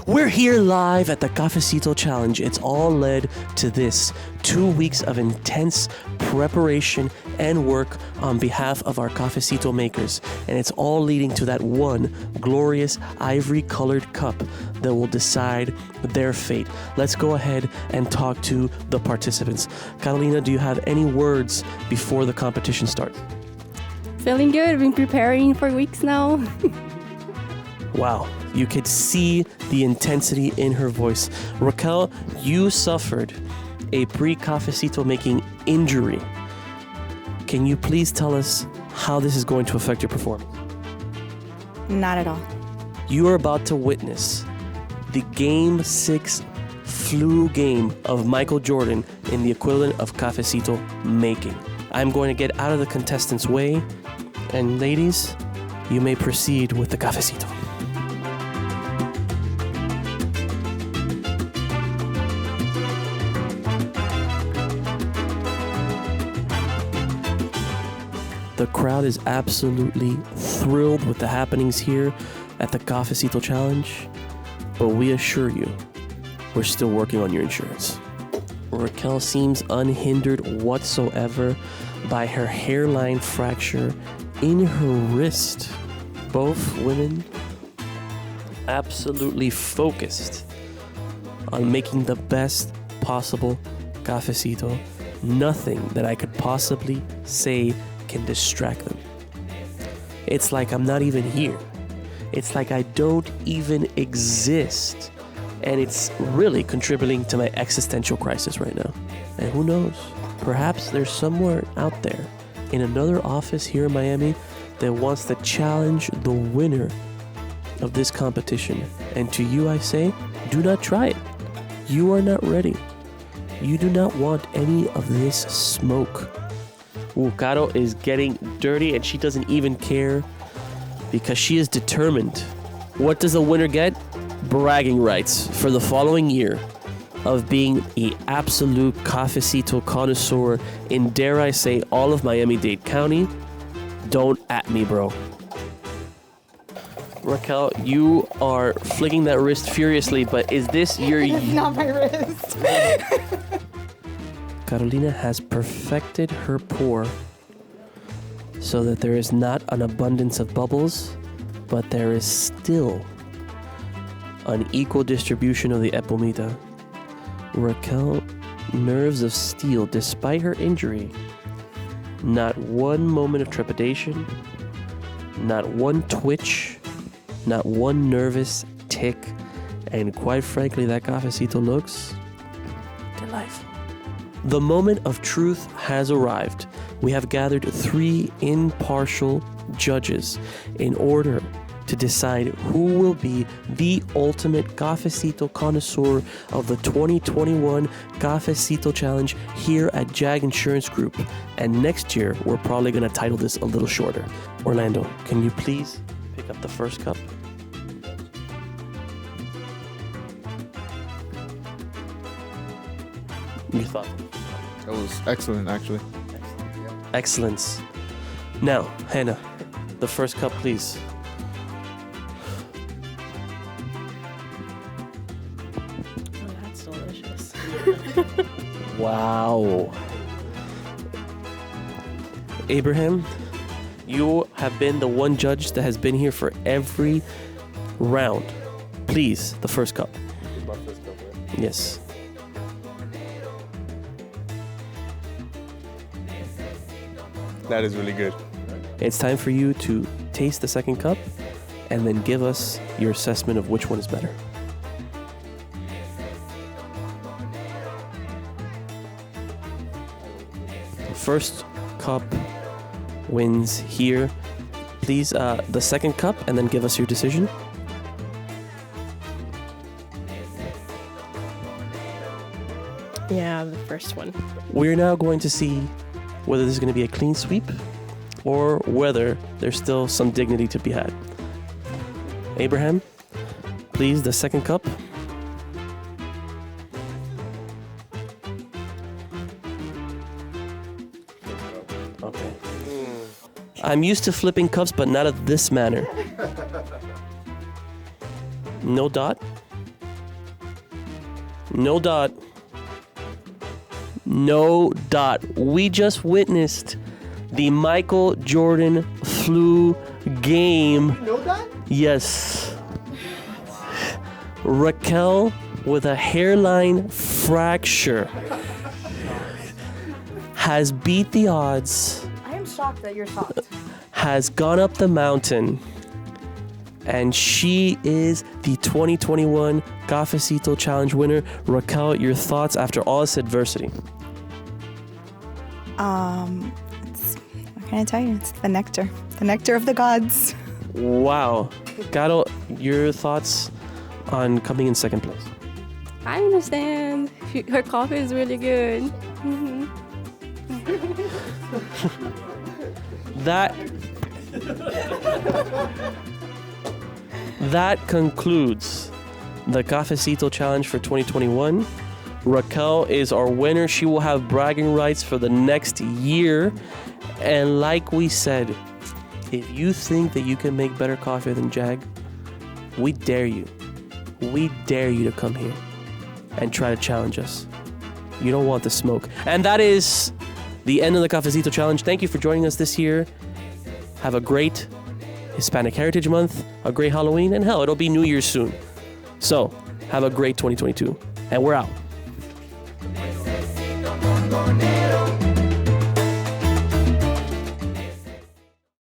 We're here live at the Cafecito Challenge. It's all led to this 2 weeks of intense preparation and work on behalf of our Cafecito makers. And it's all leading to that one glorious ivory-colored cup that will decide their fate. Let's go ahead and talk to the participants. Carolina, do you have any words before the competition starts? Feeling good. I've been preparing for weeks now. Wow, you could see the intensity in her voice. Raquel, you suffered a pre-cafecito making injury. Can you please tell us how this is going to affect your performance? Not at all. You are about to witness the Game 6 flu game of Michael Jordan in the equivalent of cafecito making. I'm going to get out of the contestants' way, and ladies, you may proceed with the cafecito. The crowd is absolutely thrilled with the happenings here at the Cafecito Challenge, but we assure you, we're still working on your insurance. Raquel seems unhindered whatsoever by her hairline fracture in her wrist. Both women absolutely focused on making the best possible cafecito. Nothing that I could possibly say can distract them. It's like I'm not even here. It's like I don't even exist. And it's really contributing to my existential crisis right now. And who knows? Perhaps there's somewhere out there in another office here in Miami that wants to challenge the winner of this competition. And to you I say, do not try it. You are not ready. You do not want any of this smoke. Ooh, Caro is getting dirty and she doesn't even care because she is determined. What does the winner get? Bragging rights for the following year of being an absolute cafecito connoisseur in, dare I say, all of Miami-Dade County. Don't at me, bro. Raquel, you are flicking that wrist furiously, but is this your... It's not my wrist. Carolina has perfected her pour so that there is not an abundance of bubbles, but there is still an equal distribution of the epomita. Raquel, nerves of steel despite her injury. Not one moment of trepidation, not one twitch, not one nervous tick, and quite frankly, that cafecito looks delightful. The moment of truth has arrived. We have gathered 3 impartial judges in order to decide who will be the ultimate cafecito connoisseur of the 2021 Cafecito Challenge here at JAG Insurance Group. And next year, we're probably going to title this a little shorter. Orlando, can you please pick up the first cup? Your thought? That was excellent, actually. Excellence. Now, Hannah, the first cup, please. Oh, that's delicious. Wow. Abraham, you have been the one judge that has been here for every round. Please, the first cup. My first cup, right? Yes. That is really good. It's time for you to taste the second cup and then give us your assessment of which one is better. The first cup wins here. Please, the second cup, and then give us your decision. Yeah, the first one. We're now going to see whether this is going to be a clean sweep or whether there's still some dignity to be had. Abraham, please, the second cup. Okay. I'm used to flipping cups, but not of this manner. No dot? No dot. No dot. We just witnessed the Michael Jordan flu game. know that? Yes. Raquel with a hairline fracture has beat the odds, I am shocked that you're shocked. has gone up the mountain, and she is the 2021 Cafecito Challenge winner. Raquel, your thoughts after all this adversity? What can I tell you? It's the nectar of the gods. Wow. Gato, your thoughts on coming in second place? I understand. Her coffee is really good. That concludes the Cafecito Challenge for 2021. Raquel is our winner. She will have bragging rights for the next year. And like we said, if you think that you can make better coffee than JAG, we dare you. We dare you to come here and try to challenge us. You don't want the smoke. And that is the end of the Cafecito Challenge. Thank you for joining us this year. Have a great Hispanic Heritage Month, a great Halloween, and hell, it'll be New Year's soon. So, have a great 2022. And we're out.